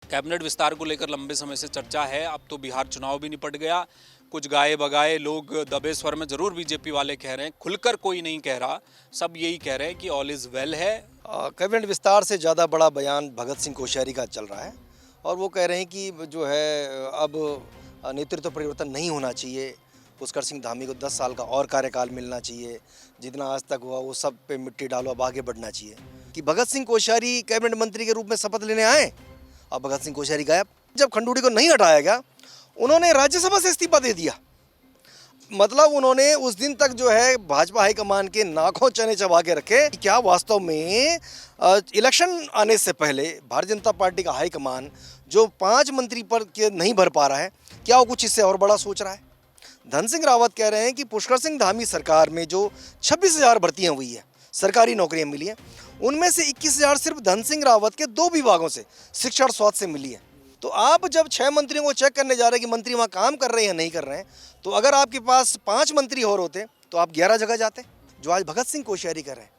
Cabinet विस्तार को लेकर लंबे समय से चर्चा है। अब तो बिहार चुनाव भी निपट गया। कुछ गाए बगाए लोग दबे स्वर में जरूर बीजेपी वाले कह रहे हैं, खुलकर कोई नहीं कह रहा, सब यही कह रहे हैं कि ऑल इज वेल है। कैबिनेट विस्तार से ज़्यादा बड़ा बयान भगत सिंह कोश्यारी का चल रहा है और वो कह रहे हैं कि जो है अब नेतृत्व परिवर्तन नहीं होना चाहिए। पुष्कर सिंह धामी को 10 साल का और कार्यकाल मिलना चाहिए। जितना आज तक हुआ वो सब पे मिट्टी डालो, अब आगे बढ़ना चाहिए। कि भगत सिंह कोश्यारी कैबिनेट मंत्री के रूप में शपथ लेने आए, अब भगत सिंह कोश्यारी गायब। जब खंडूड़ी को नहीं हटाया गया, उन्होंने राज्यसभा से इस्तीफा दे दिया। मतलब उन्होंने उस दिन तक जो है भाजपा हाईकमान के नाकों चने चबा के रखे। क्या वास्तव में इलेक्शन आने से पहले भारतीय जनता पार्टी का हाईकमान जो 5 मंत्री पर के नहीं भर पा रहा है, क्या वो कुछ इससे और बड़ा सोच रहा है? धन सिंह रावत कह रहे हैं कि पुष्कर सिंह धामी सरकार में जो 26,000 भर्तियां हुई है, सरकारी नौकरियां मिली हैं, उनमें से 21,000 सिर्फ धन सिंह रावत के 2 विभागों से, शिक्षा और स्वास्थ्य से मिली है। तो आप जब 6 मंत्रियों को चेक करने जा रहे हैं कि मंत्री वहाँ काम कर रहे हैं या नहीं कर रहे हैं, तो अगर आपके पास 5 मंत्री और होते तो आप 11 जगह जाते। जो आज भगत सिंह कोश्यारी कर रहे हैं,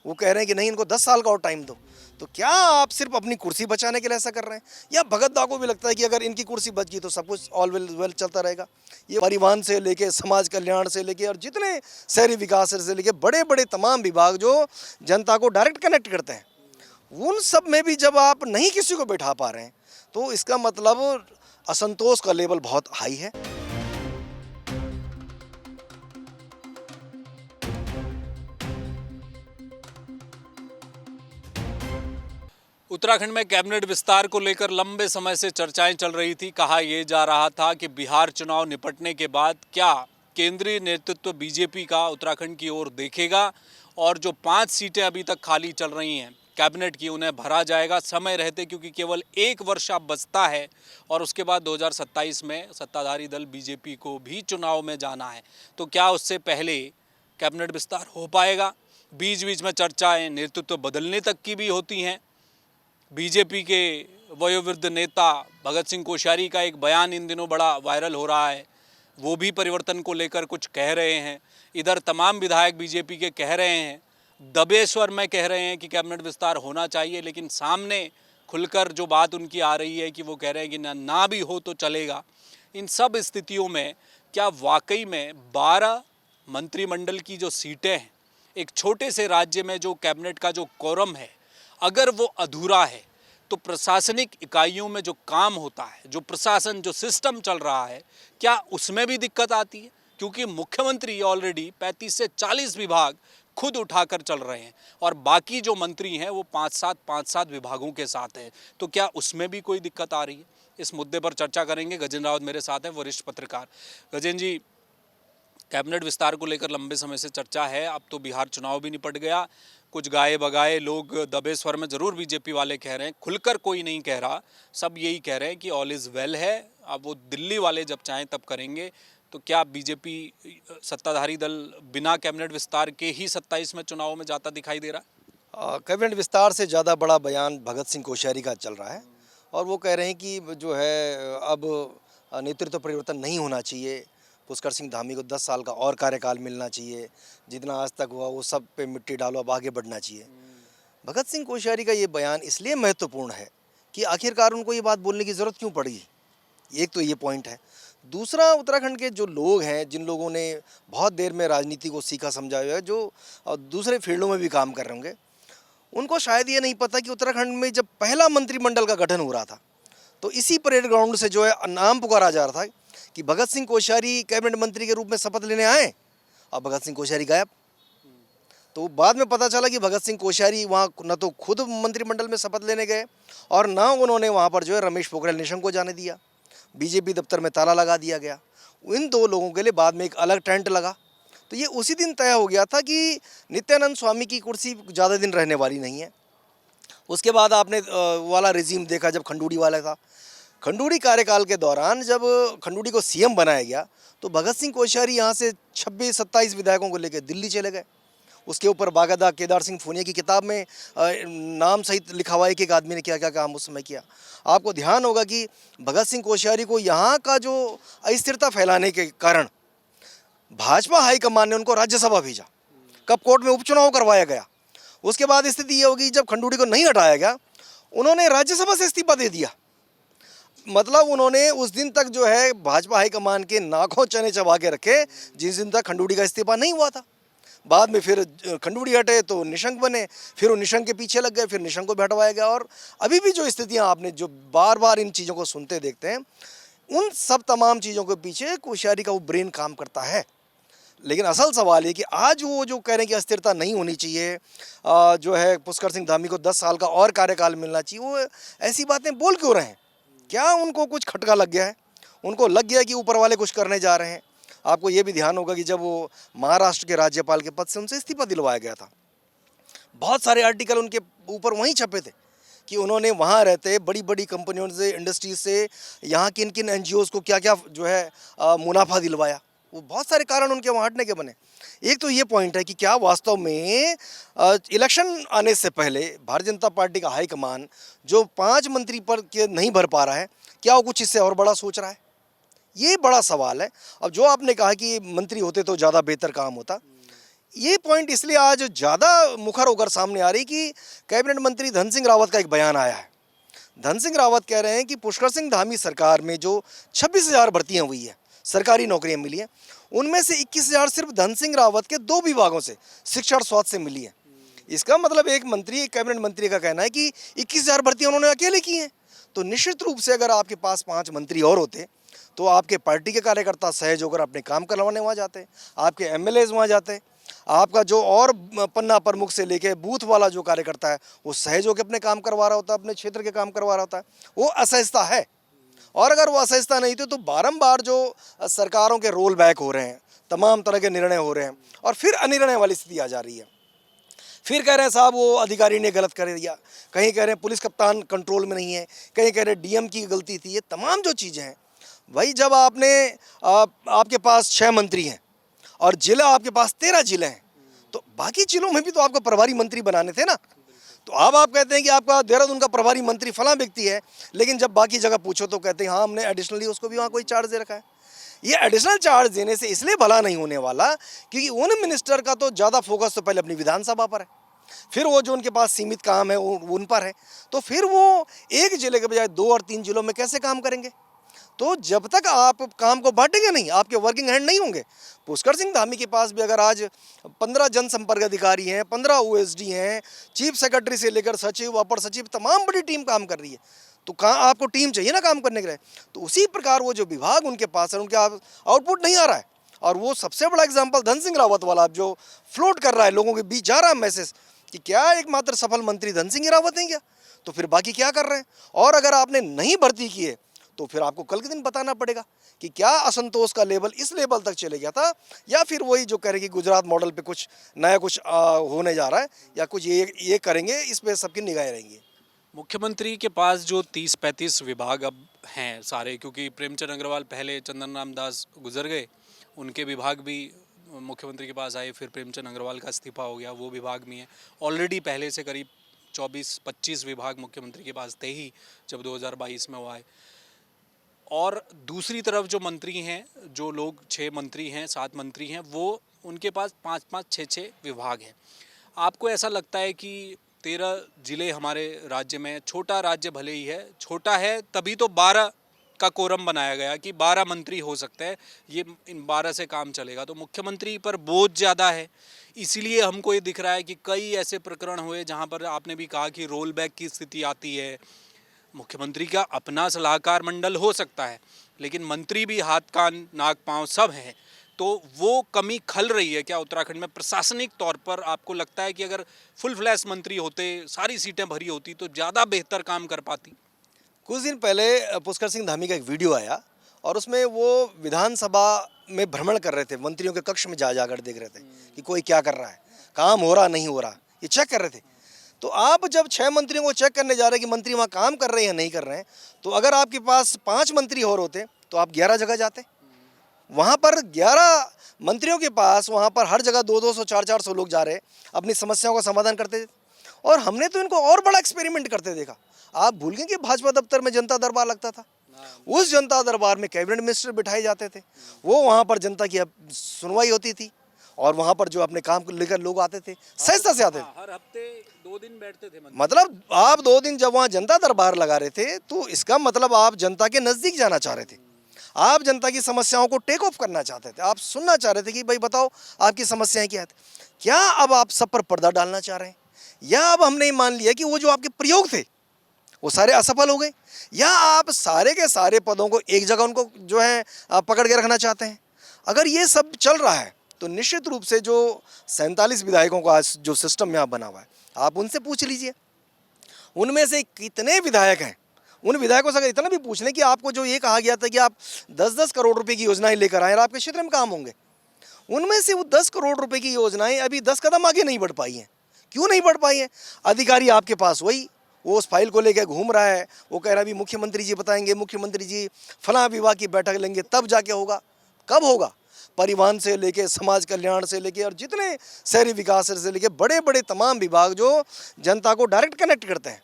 वो कह रहे हैं कि नहीं, इनको 10 साल का और टाइम दो। तो क्या आप सिर्फ अपनी कुर्सी बचाने के लिए ऐसा कर रहे हैं, या भगत दा को भी लगता है कि अगर इनकी कुर्सी बच गई तो सब कुछ ऑल वेल चलता रहेगा? ये परिवहन से लेके समाज कल्याण से लेके और जितने शहरी विकास से लेके बड़े बड़े तमाम विभाग जो जनता को डायरेक्ट कनेक्ट करते हैं, उन सब में भी जब आप नहीं किसी को बैठा पा रहे हैं, तो इसका मतलब असंतोष का लेवल बहुत हाई है। उत्तराखंड में कैबिनेट विस्तार को लेकर लंबे समय से चर्चाएं चल रही थी। कहा यह जा रहा था कि बिहार चुनाव निपटने के बाद क्या केंद्रीय नेतृत्व बीजेपी का उत्तराखंड की ओर देखेगा और जो 5 सीटें अभी तक खाली चल रही हैं कैबिनेट की, उन्हें भरा जाएगा समय रहते, क्योंकि केवल 1 वर्ष अब बचता है और उसके बाद 2027 में सत्ताधारी दल बीजेपी को भी चुनाव में जाना है। तो क्या उससे पहले कैबिनेट विस्तार हो पाएगा? बीच बीच में चर्चाएं नेतृत्व बदलने तक की भी होती हैं। बीजेपी के वयोवृद्ध नेता भगत सिंह कोश्यारी का एक बयान इन दिनों बड़ा वायरल हो रहा है, वो भी परिवर्तन को लेकर कुछ कह रहे हैं। इधर तमाम विधायक बीजेपी के कह रहे हैं, दबे स्वर में कह रहे हैं कि कैबिनेट विस्तार होना चाहिए, लेकिन सामने खुलकर जो बात उनकी आ रही है कि वो कह रहे हैं कि ना भी हो तो चलेगा। इन सब स्थितियों में क्या वाकई में 12 मंत्रिमंडल की जो सीटें हैं, एक छोटे से राज्य में जो कैबिनेट का जो कोरम है, अगर वो अधूरा है तो प्रशासनिक इकाइयों में जो काम होता है, जो प्रशासन, जो सिस्टम चल रहा है, क्या उसमें भी दिक्कत आती है? क्योंकि मुख्यमंत्री ऑलरेडी 35 से 40 विभाग खुद उठाकर चल रहे हैं और बाकी जो मंत्री हैं वो 5-7 विभागों के साथ हैं। तो क्या उसमें भी कोई दिक्कत आ रही है? इस मुद्दे पर चर्चा करेंगे। गजेंद्र रावत मेरे साथ हैं, वरिष्ठ पत्रकार। गजेंद्र जी, कैबिनेट विस्तार को लेकर लंबे समय से चर्चा है। अब तो बिहार चुनाव भी निपट गया। कुछ गाए बगाए लोग दबे स्वर में जरूर बीजेपी वाले कह रहे हैं, खुलकर कोई नहीं कह रहा, सब यही कह रहे हैं कि ऑल इज वेल है। अब वो दिल्ली वाले जब चाहें तब करेंगे। तो क्या बीजेपी सत्ताधारी दल बिना कैबिनेट विस्तार के ही 27 में चुनाव में जाता दिखाई दे रहा है? कैबिनेट विस्तार से ज़्यादा बड़ा बयान भगत सिंह कोश्यारी का चल रहा है और वो कह रहे हैं कि जो है अब नेतृत्व परिवर्तन नहीं होना चाहिए। पुष्कर सिंह धामी को 10 साल का और कार्यकाल मिलना चाहिए। जितना आज तक हुआ वो सब पे मिट्टी डालो, अब आगे बढ़ना चाहिए। भगत सिंह कोश्यारी का ये बयान इसलिए महत्वपूर्ण है कि आखिरकार उनको ये बात बोलने की ज़रूरत क्यों पड़ी। एक तो ये पॉइंट है। दूसरा, उत्तराखंड के जो लोग हैं, जिन लोगों ने बहुत देर में राजनीति को सीखा समझा हुआ है, जो दूसरे फील्डों में भी काम कर रहे होंगे, उनको शायद ये नहीं पता कि उत्तराखंड में जब पहला मंत्रिमंडल का गठन हो रहा था, तो इसी परेड ग्राउंड से जो है नाम पुकारा जा रहा था कि भगत सिंह कोश्यारी कैबिनेट मंत्री के रूप में शपथ लेने आए, और भगत सिंह कोश्यारी गायब। तो बाद में पता चला कि भगत सिंह कोश्यारी वहाँ न तो खुद मंत्रिमंडल में शपथ लेने गए और ना उन्होंने वहाँ पर जो है रमेश पोखरियाल निशंक को जाने दिया। बीजेपी दफ्तर में ताला लगा दिया गया। इन 2 लोगों के लिए बाद में एक अलग टेंट लगा। तो ये उसी दिन तय हो गया था कि नित्यानंद स्वामी की कुर्सी ज़्यादा दिन रहने वाली नहीं है। उसके बाद आपने वाला रिजीम देखा जब खंडूड़ी वाला था। खंडूड़ी कार्यकाल के दौरान जब खंडूड़ी को सीएम बनाया गया, तो भगत सिंह कोश्यारी यहाँ से 26-27 विधायकों को लेकर दिल्ली चले गए। उसके ऊपर बाकायदा केदार सिंह फूनिया की किताब में नाम सहित लिखा हुआ है कि एक आदमी ने क्या क्या काम उस समय किया। आपको ध्यान होगा कि भगत सिंह कोश्यारी को यहाँ का जो अस्थिरता फैलाने के कारण भाजपा हाईकमान ने उनको राज्यसभा भेजा। कपकोट में उपचुनाव करवाया गया। उसके बाद स्थिति ये होगी, जब खंडूड़ी को नहीं हटाया गया, उन्होंने राज्यसभा से इस्तीफा दे दिया। मतलब उन्होंने उस दिन तक जो है भाजपा हाईकमान के नाकों चने चबा के रखे जिस दिन तक खंडूड़ी का इस्तीफा नहीं हुआ था। बाद में फिर खंडूड़ी हटे तो निशंक बने, फिर वो निशंक के पीछे लग गए, फिर निशंक को भी हटवाया गया। और अभी भी जो स्थितियां आपने जो बार बार इन चीज़ों को सुनते देखते हैं, उन सब तमाम चीज़ों के पीछे कोश्यारी का वो ब्रेन काम करता है। लेकिन असल सवाल ये कि आज वो जो कह रहे हैं कि अस्थिरता नहीं होनी चाहिए, जो है पुष्कर सिंह धामी को 10 साल का और कार्यकाल मिलना चाहिए, वो ऐसी बातें बोल क्यों रहे हैं? क्या उनको कुछ खटका लग गया है? उनको लग गया कि ऊपर वाले कुछ करने जा रहे हैं? आपको ये भी ध्यान होगा कि जब वो महाराष्ट्र के राज्यपाल के पद से उनसे इस्तीफा दिलवाया गया था, बहुत सारे आर्टिकल उनके ऊपर वहीं छपे थे कि उन्होंने वहाँ रहते बड़ी बड़ी कंपनियों से, इंडस्ट्रीज से, यहाँ किन किन एनजीओज़ को क्या क्या जो है मुनाफा दिलवाया। वो बहुत सारे कारण उनके वहाँ हटने के बने। एक तो ये पॉइंट है कि क्या वास्तव में इलेक्शन आने से पहले भारतीय जनता पार्टी का हाईकमान जो 5 मंत्री पर के नहीं भर पा रहा है, क्या वो कुछ इससे और बड़ा सोच रहा है? ये बड़ा सवाल है। अब जो आपने कहा कि मंत्री होते तो ज़्यादा बेहतर काम होता, ये पॉइंट इसलिए आज ज़्यादा मुखर होकर सामने आ रही कि कैबिनेट मंत्री धन सिंह रावत का एक बयान आया है। धन सिंह रावत कह रहे हैं कि पुष्कर सिंह धामी सरकार में जो 26,000 भर्तियाँ हुई है, सरकारी नौकरियाँ मिली हैं, उनमें से 21,000 सिर्फ धन सिंह रावत के 2 विभागों से, शिक्षा और स्वास्थ्य से मिली है। इसका मतलब एक मंत्री, एक कैबिनेट मंत्री का कहना है कि 21,000 भर्तियाँ उन्होंने अकेले की हैं। तो निश्चित रूप से अगर आपके पास 5 मंत्री और होते तो आपके पार्टी के कार्यकर्ता सहज होकर अपने काम करवाने वहाँ जाते, आपके एमएलएज वहाँ जाते, आपका जो और पन्ना प्रमुख से लेके बूथ वाला जो कार्यकर्ता है वो सहज होकर अपने काम करवा रहा होता, अपने क्षेत्र के काम करवा रहा होता है। वो असहजता है। और अगर वो असहजता नहीं थी तो बारंबार जो सरकारों के रोल बैक हो रहे हैं, तमाम तरह के निर्णय हो रहे हैं और फिर अनिर्णय वाली स्थिति आ जा रही है। फिर कह रहे हैं साहब वो अधिकारी ने गलत कर दिया, कहीं कह रहे हैं पुलिस कप्तान कंट्रोल में नहीं है, कहीं कह रहे हैं डीएम की गलती थी। ये तमाम जो चीज़ें हैं, भाई जब आपने आपके पास 6 मंत्री हैं और जिला आपके पास 13 जिले हैं, तो बाकी जिलों में भी तो आपको प्रभारी मंत्री बनाने थे ना। तो अब आप कहते हैं कि आपका देहरादून का प्रभारी मंत्री फलां व्यक्ति है, लेकिन जब बाकी जगह पूछो तो कहते हैं हाँ हमने एडिशनली उसको भी वहाँ कोई चार्ज दे रखा है। ये एडिशनल चार्ज देने से इसलिए भला नहीं होने वाला क्योंकि उन मिनिस्टर का तो ज़्यादा फोकस तो पहले अपनी विधानसभा पर है, फिर वो जो उनके पास सीमित काम है उन पर है, तो फिर वो एक जिले के बजाय 2 और 3 जिलों में कैसे काम करेंगे? तो जब तक आप काम को बांटेंगे नहीं, आपके वर्किंग हैंड नहीं होंगे। पुष्कर सिंह धामी के पास भी अगर आज 15 जनसंपर्क अधिकारी हैं, 15 ओएसडी हैं, चीफ सेक्रेटरी से लेकर सचिव, अपर सचिव, तमाम बड़ी टीम काम कर रही है, तो कहाँ आपको टीम चाहिए ना काम करने के लिए। तो उसी प्रकार वो जो विभाग उनके पास है, उनके आउटपुट नहीं आ रहा है। और वो सबसे बड़ा एग्जाम्पल धन सिंह रावत वाला जो फ्लोट कर रहा है, लोगों के बीच जा रहा है मैसेज कि क्या एकमात्र सफल मंत्री धन सिंह रावत हैं क्या? तो फिर बाकी क्या कर रहे हैं? और अगर आपने नहीं भर्ती किए तो फिर आपको कल के दिन बताना पड़ेगा कि क्या असंतोष का लेवल इस लेवल तक चले गया था, या फिर वही जो कह रहे कि गुजरात मॉडल पे कुछ नया कुछ होने जा रहा है, या कुछ ये करेंगे, इस पे सबकी निगाहें रहेंगी। मुख्यमंत्री के पास जो 30-35 विभाग अब हैं सारे, क्योंकि प्रेमचंद अग्रवाल पहले चंदन राम दास गुजर गए, उनके विभाग भी मुख्यमंत्री के पास आए, फिर प्रेमचंद अग्रवाल का इस्तीफा हो गया, वो विभाग भी हैं। ऑलरेडी पहले से करीब 24-25 विभाग मुख्यमंत्री के पास थे ही जब 2022 में वो आए। और दूसरी तरफ जो मंत्री हैं, जो लोग 6 मंत्री हैं, 7 मंत्री हैं, वो उनके पास 5-5, 6-6 विभाग हैं। आपको ऐसा लगता है कि 13 जिले हमारे राज्य में, छोटा राज्य भले ही है, छोटा है तभी तो 12 का कोरम बनाया गया कि 12 मंत्री हो सकते हैं, ये इन 12 से काम चलेगा। तो मुख्यमंत्री पर बोझ ज़्यादा है, इसीलिए हमको ये दिख रहा है कि कई ऐसे प्रकरण हुए जहाँ पर आपने भी कहा कि रोल बैक की स्थिति आती है। मुख्यमंत्री का अपना सलाहकार मंडल हो सकता है, लेकिन मंत्री भी हाथ कान नाक पांव सब हैं, तो वो कमी खल रही है क्या उत्तराखंड में प्रशासनिक तौर पर? आपको लगता है कि अगर फुल फ्लैश मंत्री होते, सारी सीटें भरी होती, तो ज़्यादा बेहतर काम कर पाती? कुछ दिन पहले पुष्कर सिंह धामी का एक वीडियो आया और उसमें वो विधानसभा में भ्रमण कर रहे थे, मंत्रियों के कक्ष में जा जाकर देख रहे थे कि कोई क्या कर रहा है, काम हो रहा नहीं हो रहा, ये चेक कर रहे थे। तो आप जब 6 मंत्रियों को चेक करने जा रहे हैं कि मंत्री वहाँ काम कर रहे हैं या नहीं कर रहे हैं, तो अगर आपके पास 5 मंत्री और होते तो आप 11 जगह जाते। वहाँ पर 11 मंत्रियों के पास वहाँ पर हर जगह 200-200, 400-400 लोग जा रहे, अपनी समस्याओं का समाधान करते थे। और हमने तो इनको और बड़ा एक्सपेरिमेंट करते देखा। आप भूल गए कि भाजपा दफ्तर में जनता दरबार लगता था, उस जनता दरबार में कैबिनेट मिनिस्टर बिठाए जाते थे, वो वहाँ पर जनता की सुनवाई होती थी, और वहाँ पर जो अपने काम को लेकर लोग आते थे, सहजता से आते थे। हर हफ्ते 2 दिन बैठते थे मंदिर। मतलब आप 2 दिन जब वहाँ जनता दरबार लगा रहे थे, तो इसका मतलब आप जनता के नज़दीक जाना चाह रहे थे। आप जनता की समस्याओं को टेक ऑफ करना चाहते थे। आप सुनना चाह रहे थे कि भाई बताओ आपकी समस्याएं क्या है। क्या अब आप सब पर पर्दा डालना चाह रहे हैं, या अब हमने मान लिया कि वो जो आपके प्रयोग थे वो सारे असफल हो गए, या आप सारे के सारे पदों को एक जगह उनको जो है पकड़ के रखना चाहते हैं? अगर ये सब चल रहा है तो निश्चित रूप से जो 47 विधायकों का आज जो सिस्टम यहाँ बना हुआ है, आप उनसे पूछ लीजिए उनमें से कितने विधायक हैं। उन विधायकों से अगर इतना भी पूछ लें कि आपको जो ये कहा गया था कि आप 10-10 करोड़ रुपए की योजनाएं लेकर आए और आपके क्षेत्र में काम होंगे, उनमें से वो 10 करोड़ रुपए की योजनाएं अभी 10 कदम आगे नहीं बढ़ पाई हैं। क्यों नहीं बढ़ पाई हैं? अधिकारी आपके पास वही, वो उस फाइल को लेकर घूम रहा है, वो कह रहा है अभी मुख्यमंत्री जी बताएंगे, मुख्यमंत्री जी फलां विभाग की बैठक लेंगे तब जाके होगा। कब होगा? परिवहन से लेके समाज कल्याण से लेके और जितने शहरी विकास से लेके बड़े बड़े तमाम विभाग जो जनता को डायरेक्ट कनेक्ट करते हैं,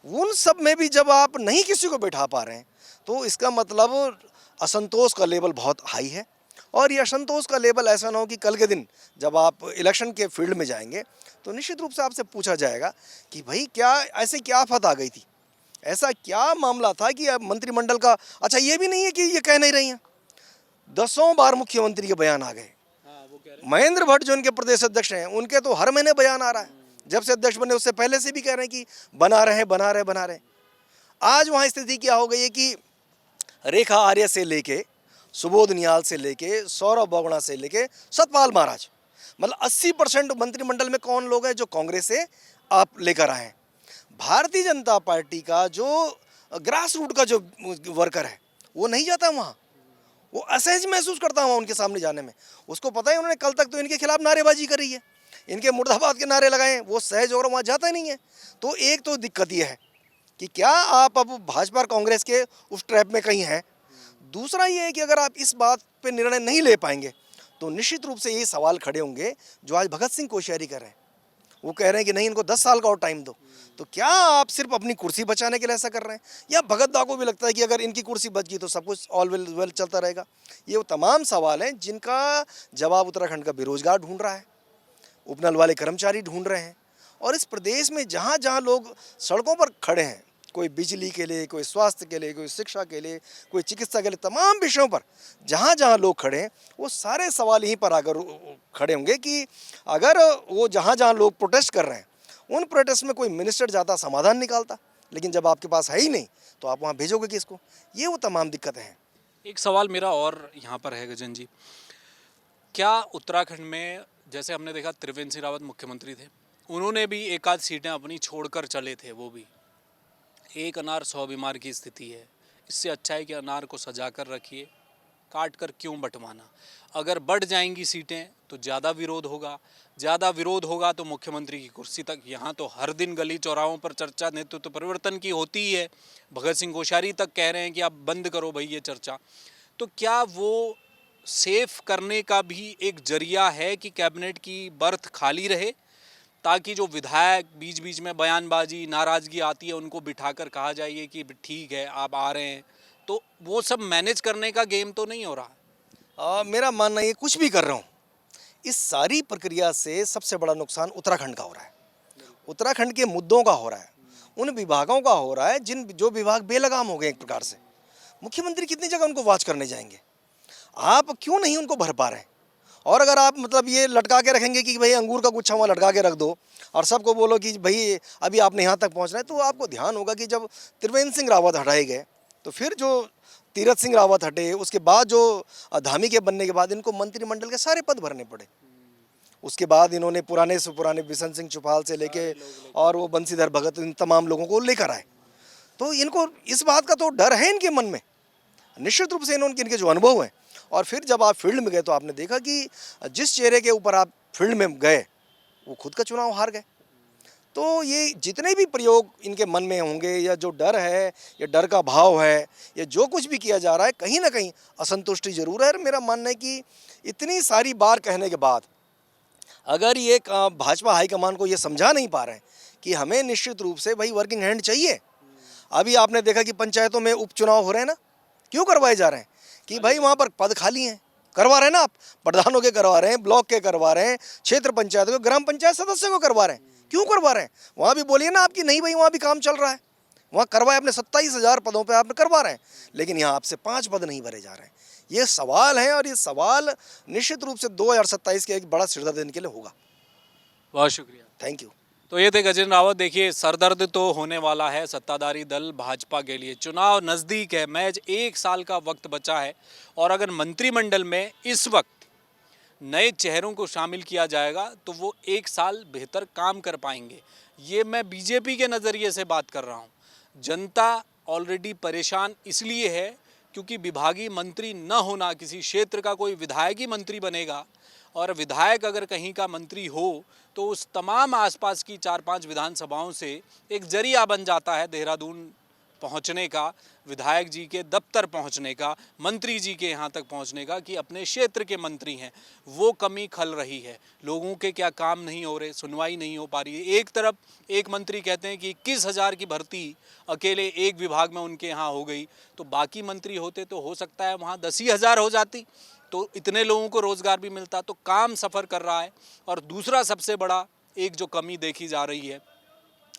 उन सब में भी जब आप नहीं किसी को बैठा पा रहे हैं, तो इसका मतलब असंतोष का लेवल बहुत हाई है। और ये असंतोष का लेवल ऐसा ना हो कि कल के दिन जब आप इलेक्शन के फील्ड में जाएंगे तो निश्चित रूप से आपसे पूछा जाएगा कि भाई क्या ऐसे क्या आफत आ गई थी, ऐसा क्या मामला था कि अब मंत्रिमंडल का। अच्छा, ये भी नहीं है कि ये कह नहीं रही हैं, 10 बार मुख्यमंत्री के बयान आ गए। महेंद्र भट्ट जो उनके प्रदेश अध्यक्ष हैं, उनके तो हर महीने बयान आ रहा है। जब से अध्यक्ष बने उससे पहले से भी कह रहे हैं कि बना रहे बना रहे बना रहे। आज वहाँ स्थिति क्या हो गई है कि रेखा आर्य से लेके सुबोध नियाल से लेके सौरभ बोगड़ा से लेके सतपाल महाराज, मतलब 80% मंत्रिमंडल में कौन लोग हैं जो कांग्रेस से आप लेकर आए हैं। भारतीय जनता पार्टी का जो ग्रास रूट का जो वर्कर है वो नहीं जाता वहाँ, वो असहज महसूस करता हुआ उनके सामने जाने में। उसको पता है उन्होंने कल तक तो इनके खिलाफ नारेबाजी करी है, इनके मुर्दाबाद के नारे लगाए हैं, वो सहज और वहाँ जाता ही नहीं है। तो एक तो दिक्कत ये है कि क्या आप अब भाजपा और कांग्रेस के उस ट्रैप में कहीं हैं। दूसरा ये है कि अगर आप इस बात पे निर्णय नहीं ले पाएंगे तो निश्चित रूप से ये सवाल खड़े होंगे जो आज भगत सिंह कोश्यारी कर रहे हैं। वो कह रहे हैं कि नहीं, इनको 10 साल का और टाइम दो। तो क्या आप सिर्फ अपनी कुर्सी बचाने के लिए ऐसा कर रहे हैं, या भगत दा को भी लगता है कि अगर इनकी कुर्सी बच गई तो सब कुछ ऑल वेल चलता रहेगा? ये वो तमाम सवाल हैं जिनका जवाब उत्तराखंड का बेरोजगार ढूंढ रहा है, उपनल वाले कर्मचारी ढूंढ रहे हैं। और इस प्रदेश में जहाँ जहाँ लोग सड़कों पर खड़े हैं, कोई बिजली के लिए, कोई स्वास्थ्य के लिए, कोई शिक्षा के लिए, कोई चिकित्सा के लिए, तमाम विषयों पर जहाँ जहाँ लोग खड़े हैं वो सारे सवाल यहीं पर आकर खड़े होंगे कि अगर वो जहाँ जहाँ लोग प्रोटेस्ट कर रहे हैं उन प्रोटेस्ट में कोई मिनिस्टर जाता, समाधान निकालता, लेकिन जब आपके पास है ही नहीं तो आप वहाँ भेजोगे किसको? ये वो तमाम दिक्कतें हैं। एक सवाल मेरा और यहाँ पर है गजन जी, क्या उत्तराखंड में जैसे हमने देखा त्रिवेंद्र सिंह रावत मुख्यमंत्री थे, उन्होंने भी एक आध सीटें अपनी छोड़कर चले थे, वो भी एक अनार 100 बीमार की स्थिति है। इससे अच्छा है कि अनार को सजा कर रखिए, काट कर क्यों बंटवाना। अगर बढ़ जाएंगी सीटें तो ज़्यादा विरोध होगा, ज़्यादा विरोध होगा तो मुख्यमंत्री की कुर्सी तक। यहाँ तो हर दिन गली चौराहों पर चर्चा नेतृत्व परिवर्तन की होती ही है। भगत सिंह कोश्यारी तक कह रहे हैं कि आप बंद करो भाई ये चर्चा। तो क्या वो सेफ करने का भी एक जरिया है कि कैबिनेट की बर्थ खाली रहे, ताकि जो विधायक बीच बीच में बयानबाजी, नाराज़गी आती है उनको बिठाकर कहा जाए कि ठीक है आप आ रहे हैं, तो वो सब मैनेज करने का गेम तो नहीं हो रहा? मेरा मानना ये कुछ भी कर रहा हूँ, इस सारी प्रक्रिया से सबसे बड़ा नुकसान उत्तराखंड का हो रहा है, उत्तराखंड के मुद्दों का हो रहा है, उन विभागों का हो रहा है जो विभाग बेलगाम हो गए एक प्रकार से। मुख्यमंत्री कितनी जगह उनको वॉच करने जाएंगे? आप क्यों नहीं उनको भर पा रहे हैं? और अगर आप मतलब ये लटका के रखेंगे कि भाई अंगूर का गुच्छा वहाँ लटका के रख दो और सबको बोलो कि भाई अभी आपने यहाँ तक पहुँचना है, तो आपको ध्यान होगा कि जब त्रिवेंद्र सिंह रावत हटाए गए तो फिर जो तीरथ सिंह रावत हटे, उसके बाद जो धामी के बनने के बाद इनको मंत्रिमंडल के सारे पद भरने पड़े। उसके बाद इन्होंने पुराने से पुराने बिशन सिंह चुफाल से लेके और वो बंसीधर भगत, इन तमाम लोगों को लेकर आए। तो इनको इस बात का तो डर है इनके मन में, निश्चित रूप से इनके जो अनुभव हैं। और फिर जब आप फील्ड में गए तो आपने देखा कि जिस चेहरे के ऊपर आप फील्ड में गए वो खुद का चुनाव हार गए। तो ये जितने भी प्रयोग इनके मन में होंगे, या जो डर है, या डर का भाव है, या जो कुछ भी किया जा रहा है, कहीं ना कहीं असंतुष्टि जरूर है। और मेरा मानना है कि इतनी सारी बार कहने के बाद अगर ये भाजपा हाईकमान को ये समझा नहीं पा रहे हैं कि हमें निश्चित रूप से भाई वर्किंग हैंड चाहिए। अभी आपने देखा कि पंचायतों में उपचुनाव हो रहे हैं ना, क्यों करवाए जा रहे हैं? कि भाई वहाँ पर पद खाली हैं, करवा रहे हैं ना आप, प्रधानों के करवा रहे हैं, ब्लॉक के करवा रहे हैं, क्षेत्र पंचायत को, ग्राम पंचायत सदस्य को करवा रहे हैं। क्यों करवा रहे हैं? वहाँ भी बोलिए ना आपकी नहीं भाई, वहाँ भी काम चल रहा है, वहाँ करवाए, अपने 27,000 पदों पे आपने करवा रहे हैं, लेकिन यहाँ आपसे 5 पद नहीं भरे जा रहे हैं। ये सवाल है और ये सवाल निश्चित रूप से 2027 के एक बड़ा सिरदर्द इनके लिए होगा। बहुत शुक्रिया। Thank you. तो ये थे गजेंद्र रावत। देखिए, सरदर्द तो होने वाला है सत्ताधारी दल भाजपा के लिए। चुनाव नज़दीक है, महज 1 साल का वक्त बचा है, और अगर मंत्रिमंडल में इस वक्त नए चेहरों को शामिल किया जाएगा तो वो 1 साल बेहतर काम कर पाएंगे। ये मैं बीजेपी के नज़रिए से बात कर रहा हूँ। जनता ऑलरेडी परेशान इसलिए है क्योंकि विभागीय मंत्री न होना, किसी क्षेत्र का कोई विधायकी मंत्री बनेगा, और विधायक अगर कहीं का मंत्री हो तो उस तमाम आसपास की 4-5 विधानसभाओं से एक जरिया बन जाता है देहरादून पहुंचने का, विधायक जी के दफ्तर पहुंचने का, मंत्री जी के यहाँ तक पहुंचने का, कि अपने क्षेत्र के मंत्री हैं। वो कमी खल रही है। लोगों के क्या काम नहीं हो रहे, सुनवाई नहीं हो पा रही है। एक तरफ एक मंत्री कहते हैं कि 21,000 की भर्ती अकेले एक विभाग में उनके यहाँ हो गई, तो बाकी मंत्री होते तो हो सकता है वहाँ 10,000 हो जाती, तो इतने लोगों को रोज़गार भी मिलता। तो काम सफ़र कर रहा है। और दूसरा सबसे बड़ा एक जो कमी देखी जा रही है,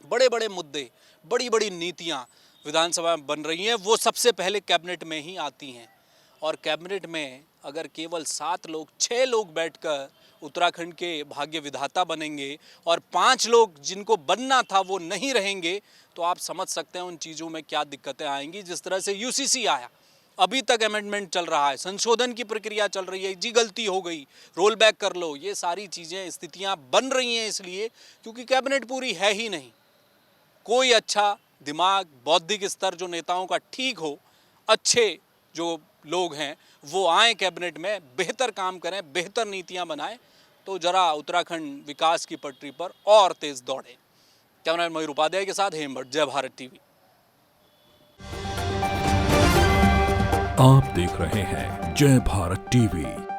बड़े बड़े मुद्दे, बड़ी बड़ी नीतियाँ विधानसभा में बन रही हैं, वो सबसे पहले कैबिनेट में ही आती हैं। और कैबिनेट में अगर केवल 7 लोग, 6 लोग बैठकर उत्तराखंड के भाग्य विधाता बनेंगे और 5 लोग जिनको बनना था वो नहीं रहेंगे, तो आप समझ सकते हैं उन चीज़ों में क्या दिक्कतें आएंगी। जिस तरह से यूसीसी आया, अभी तक अमेंडमेंट चल रहा है, संशोधन की प्रक्रिया चल रही है, जी गलती हो गई, रोल बैक कर लो। ये सारी चीज़ें, स्थितियाँ बन रही हैं इसलिए क्योंकि कैबिनेट पूरी है ही नहीं। कोई अच्छा दिमाग, बौद्धिक स्तर जो नेताओं का ठीक हो, अच्छे जो लोग हैं वो आए कैबिनेट में, बेहतर काम करें, बेहतर नीतियां बनाएं, तो जरा उत्तराखंड विकास की पटरी पर और तेज दौड़े। कैमरामैन मयूर उपाध्याय के साथ हेम भट्ट, जय भारत टीवी। आप देख रहे हैं जय भारत टीवी।